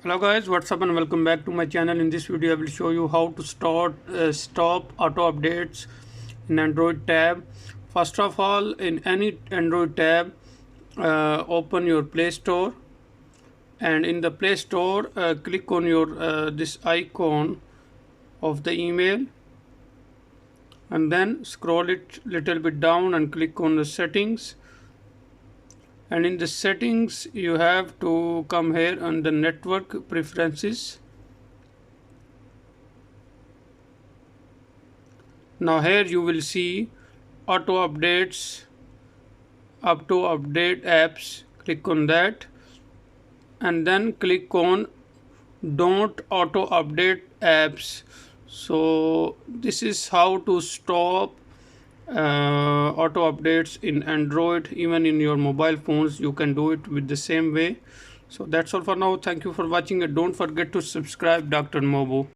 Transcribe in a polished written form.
Hello guys, what's up and welcome back to my channel. In this video I will show you how to stop auto updates in Android tab. First of all, in any Android tab, open your Play Store, and in the Play Store click on your this icon of the email, and then scroll it little bit down and click on the settings. And in the settings you have to come here on the network preferences. Now here you will see auto updates, up to update apps. Click on that and then click on don't auto update apps. So this is how to stop auto updates in Android. Even in your mobile phones you can do it with the same way. So that's all for now. Thank you for watching, and don't forget to subscribe Dr. Mobo.